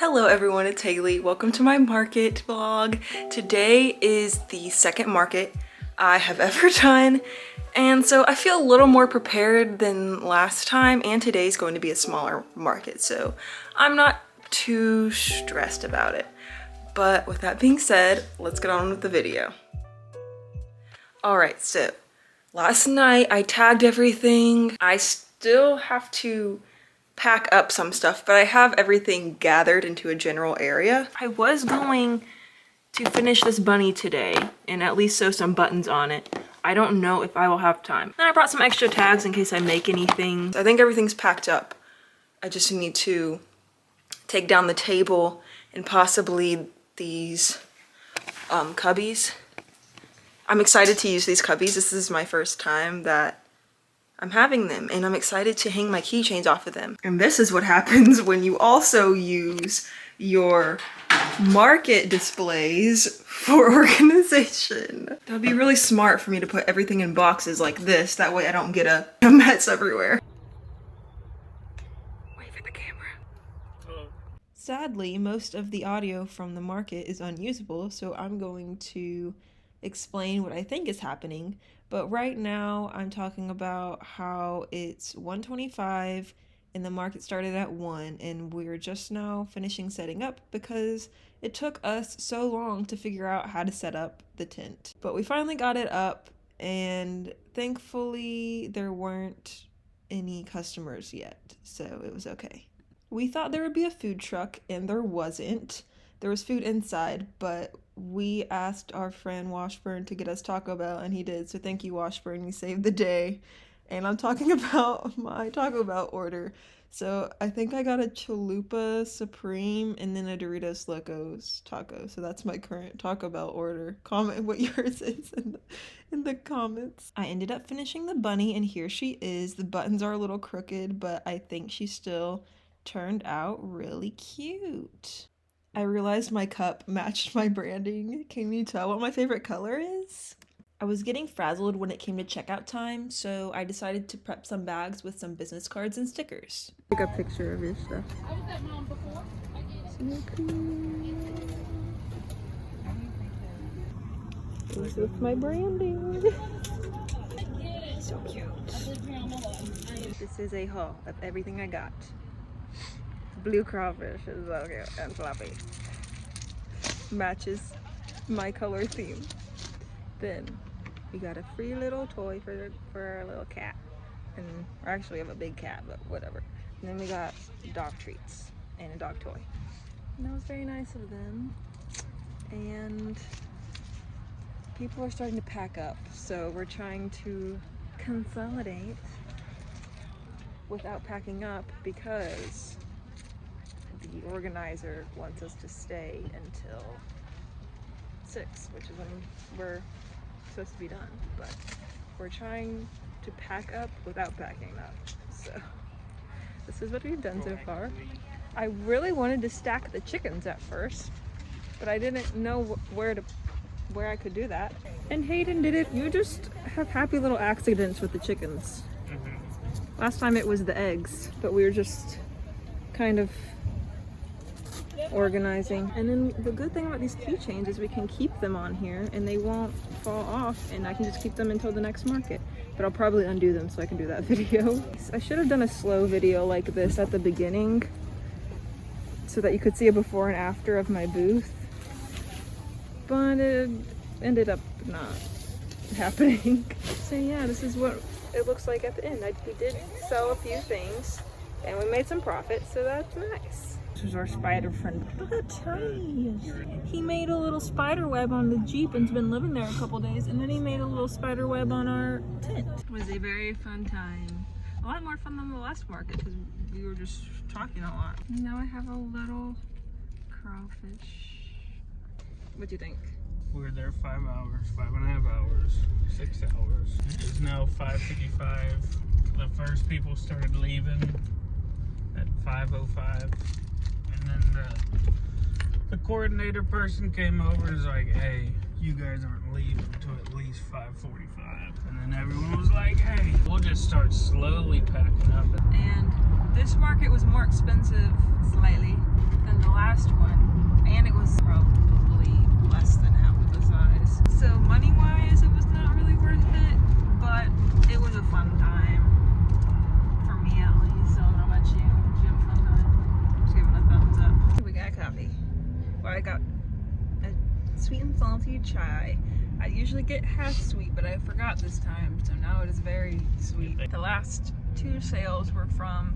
Hello everyone, it's Haley. Welcome to my market vlog. Today is the second market I have ever done, and so I feel a little more prepared than last time, and today's going to be a smaller market, so I'm not too stressed about it. But with that being said, let's get on with the video. Alright, so last night I tagged everything. I still have to pack up some stuff, but I have everything gathered into a general area. I was going to finish this bunny today and at least sew some buttons on it. I don't know if I will have time. And I brought some extra tags in case I make anything. I think everything's packed up. I just need to take down the table and possibly these cubbies. I'm excited to use these cubbies. This is my first time that I'm having them, and I'm excited to hang my keychains off of them. And this is what happens when you also use your market displays for organization. That would be really smart for me to put everything in boxes like this. That way I don't get a mess everywhere. Wave at the camera. Sadly, most of the audio from the market is unusable, so I'm going to explain what I think is happening. But right now I'm talking about how it's 1:25 and the market started at 1, and we're just now finishing setting up because it took us so long to figure out how to set up the tent. But we finally got it up, and thankfully there weren't any customers yet, so it was okay. We thought there would be a food truck, and there wasn't. There was food inside, but we asked our friend Washburn to get us Taco Bell, and he did. So thank you, Washburn. You saved the day. And I'm talking about my Taco Bell order. So I think I got a Chalupa Supreme and then a Doritos Locos taco. So that's my current Taco Bell order. Comment what yours is in the comments. I ended up finishing the bunny, and here she is. The buttons are a little crooked, but I think she still turned out really cute. I realized my cup matched my branding. Can you tell what my favorite color is? I was getting frazzled when it came to checkout time, so I decided to prep some bags with some business cards and stickers. Take a picture of your stuff. I was at mom before. So cool. This is my branding. So cute. This is a haul of everything I got. Blue crawfish is so cute and fluffy. Matches my color theme. Then we got a free little toy for our little cat. And actually we have a big cat, but whatever. And then we got dog treats and a dog toy. And that was very nice of them. And people are starting to pack up, so we're trying to consolidate without packing up because the organizer wants us to stay until 6, which is when we're supposed to be done. But we're trying to pack up without packing up. So this is what we've done so far. I really wanted to stack the chickens at first, but I didn't know where I could do that. And Hayden did it. You just have happy little accidents with the chickens. Last time it was the eggs, but we were just kind of organizing. And then the good thing about these keychains is we can keep them on here and they won't fall off, and I can just keep them until the next market. But I'll probably undo them so I can do that video. I should have done a slow video like this at the beginning so that you could see a before and after of my booth, but it ended up not happening. So yeah, this is what it looks like at the end. We did sell a few things and we made some profit, so that's nice. This is our spider friend. Look how tiny he is. He made a little spider web on the Jeep and's been living there a couple days, and then he made a little spider web on our tent. It was a very fun time. A lot more fun than the last market because we were just talking a lot. Now I have a little crawfish. What do you think? We were there 5 hours, 5.5 hours, 6 hours. It's now 5:55. The first people started leaving at 5:05. And then the coordinator person came over and was like, hey, you guys aren't leaving until at least 5:45. And then everyone was like, hey, we'll just start slowly packing up. And this market was more expensive slightly than the last I got a sweet and salty chai. I usually get half sweet, but I forgot this time, so now it is very sweet. The last 2 sales were from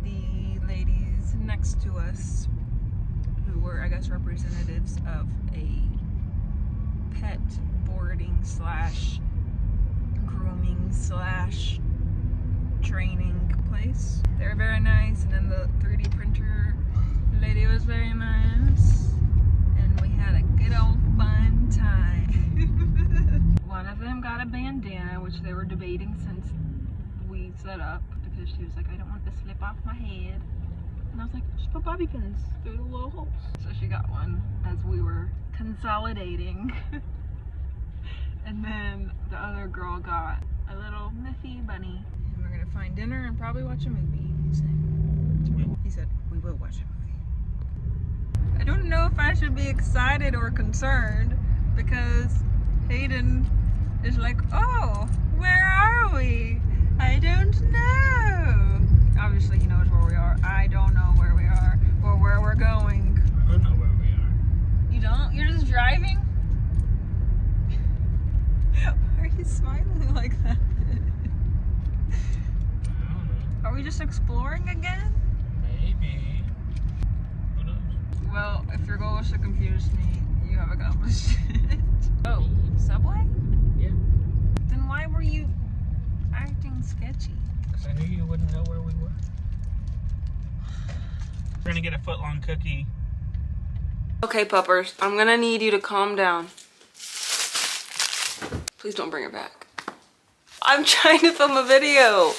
the ladies next to us, who were, I guess, representatives of a pet boarding slash grooming slash training place. They were very nice, and then the 3D printer lady was very nice, and we had a good old fun time. One of them got a bandana, which they were debating since we set up, because she was like, I don't want this to slip off my head. And I was like, just put bobby pins through the little holes. So she got one as we were consolidating. And then the other girl got a little Miffy bunny. And we're gonna find dinner and probably watch a movie, he said. He said, we will watch a movie. I don't know if I should be excited or concerned, because Hayden is like, oh, where are we? I don't know. Obviously he knows where we are. I don't know where we are or where we're going. I don't know where we are. You don't? You're just driving? Why are you smiling like that? I don't know. Are we just exploring again? Maybe. Who knows? Well, if your goal is to confuse me, you have accomplished it. Oh, Subway? Yeah. Then why were you acting sketchy? Because I knew you wouldn't know where we were. We're gonna get a foot-long cookie. Okay, puppers, I'm gonna need you to calm down. Please don't bring it back. I'm trying to film a video.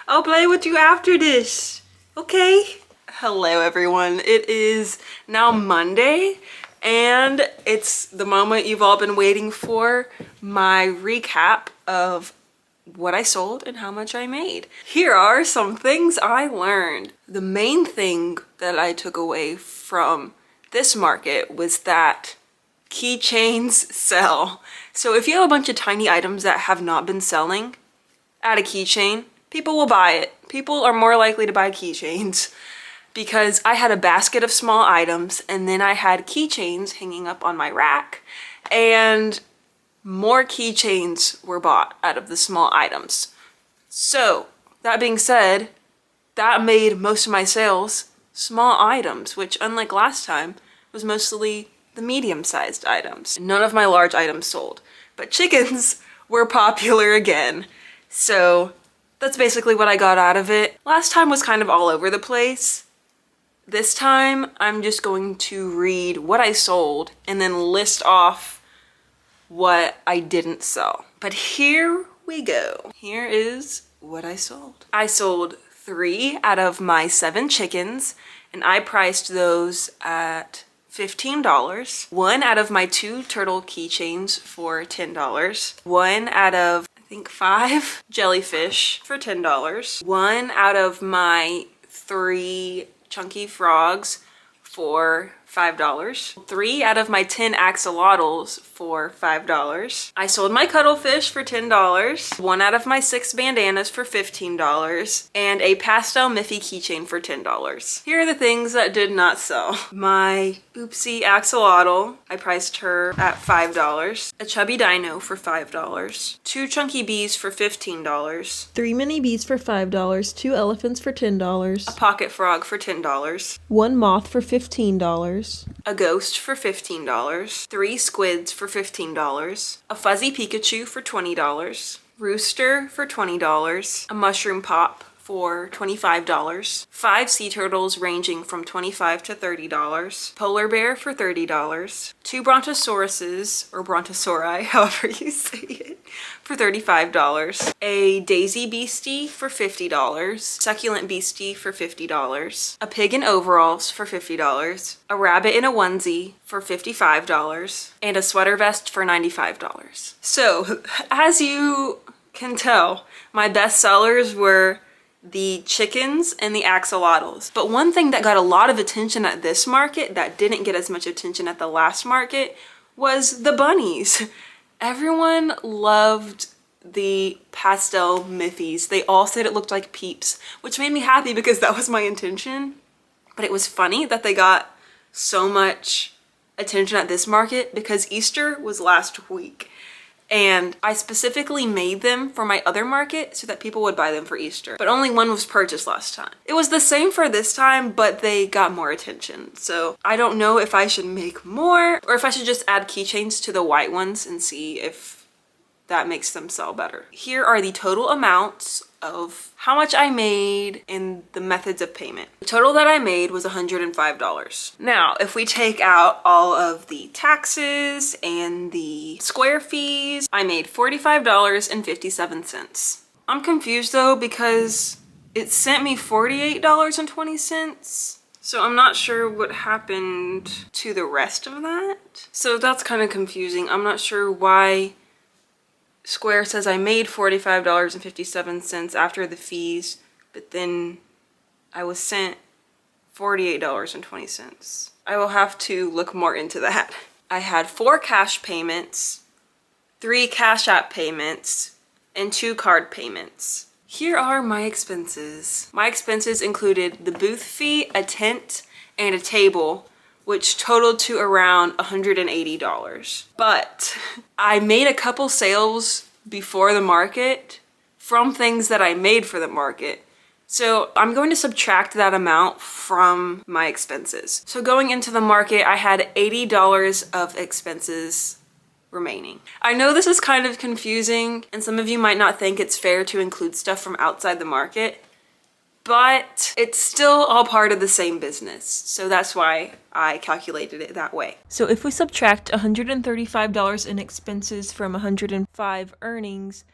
I'll play with you after this, okay? Hello, everyone. It is now Monday, and it's the moment you've all been waiting for, my recap of what I sold and how much I made. Here are some things I learned. The main thing that I took away from this market was that keychains sell. So if you have a bunch of tiny items that have not been selling, add a keychain, people will buy it. People are more likely to buy keychains, because I had a basket of small items and then I had keychains hanging up on my rack, and more keychains were bought out of the small items. So that being said, that made most of my sales small items, which, unlike last time, was mostly the medium-sized items. None of my large items sold, but chickens were popular again. So that's basically what I got out of it. Last time was kind of all over the place. This time I'm just going to read what I sold and then list off what I didn't sell. But here we go. Here is what I sold. I sold 3 out of my 7 chickens, and I priced those at $15. 1 out of my 2 turtle keychains for $10. 1 out of, I think, 5 jellyfish for $10. 1 out of my 3 chunky frogs for $5. 3 out of my 10 axolotls for $5. I sold my cuttlefish for $10. 1 out of my 6 bandanas for $15. And a pastel Miffy keychain for $10. Here are the things that did not sell. My oopsie axolotl, I priced her at $5. A chubby dino for $5. 2 chunky bees for $15. 3 mini bees for $5. 2 elephants for $10. A pocket frog for $10. 1 moth for $15. A ghost for $15. 3 squids for $15. A fuzzy Pikachu for $20. Rooster for $20. A mushroom pop for $25. 5 sea turtles ranging from $25 to $30. Polar bear for $30. 2 brontosauruses, or brontosauri, however you say it, for $35. A daisy beastie for $50. Succulent beastie for $50. A pig in overalls for $50. A rabbit in a onesie for $55. And a sweater vest for $95. So, as you can tell, my best sellers were the chickens and the axolotls. But one thing that got a lot of attention at this market that didn't get as much attention at the last market was the bunnies. Everyone loved the pastel Miffies. They all said it looked like Peeps, which made me happy because that was my intention. But it was funny that they got so much attention at this market because Easter was last week. And I specifically made them for my other market so that people would buy them for Easter. But only one was purchased last time. It was the same for this time, but they got more attention. So I don't know if I should make more or if I should just add keychains to the white ones and see if that makes them sell better. Here are the total amounts of how much I made and the methods of payment. The total that I made was $105. Now, if we take out all of the taxes and the square fees, I made $45.57. I'm confused though because it sent me $48.20. So I'm not sure what happened to the rest of that. So that's kind of confusing. I'm not sure why Square says I made $45.57 after the fees, but then I was sent $48.20. I will have to look more into that. I had 4 cash payments, 3 Cash App payments, and 2 card payments. Here are my expenses. My expenses included the booth fee, a tent, and a table, which totaled to around $180. But I made a couple sales before the market from things that I made for the market. So I'm going to subtract that amount from my expenses. So going into the market, I had $80 of expenses remaining. I know this is kind of confusing and some of you might not think it's fair to include stuff from outside the market, but it's still all part of the same business. So that's why I calculated it that way. So if we subtract $135 in expenses from $105 earnings,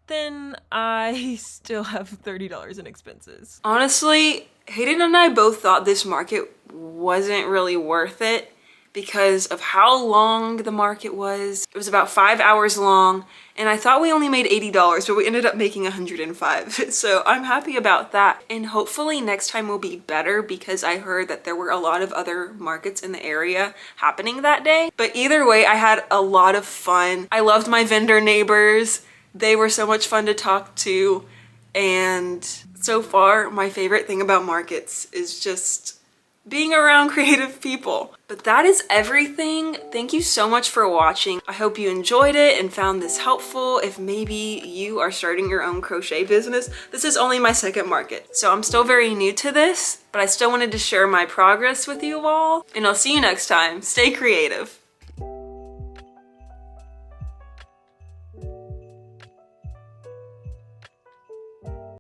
then I still have $30 in expenses. Honestly, Hayden and I both thought this market wasn't really worth it because of how long the market was. It was about 5 hours long, and I thought we only made $80, but we ended up making $105. So I'm happy about that. And hopefully next time will be better because I heard that there were a lot of other markets in the area happening that day. But either way, I had a lot of fun. I loved my vendor neighbors. They were so much fun to talk to. And so far, my favorite thing about markets is just being around creative people. But that is everything. Thank you so much for watching. I hope you enjoyed it and found this helpful. If maybe you are starting your own crochet business, this is only my second market. So I'm still very new to this, but I still wanted to share my progress with you all. And I'll see you next time. Stay creative.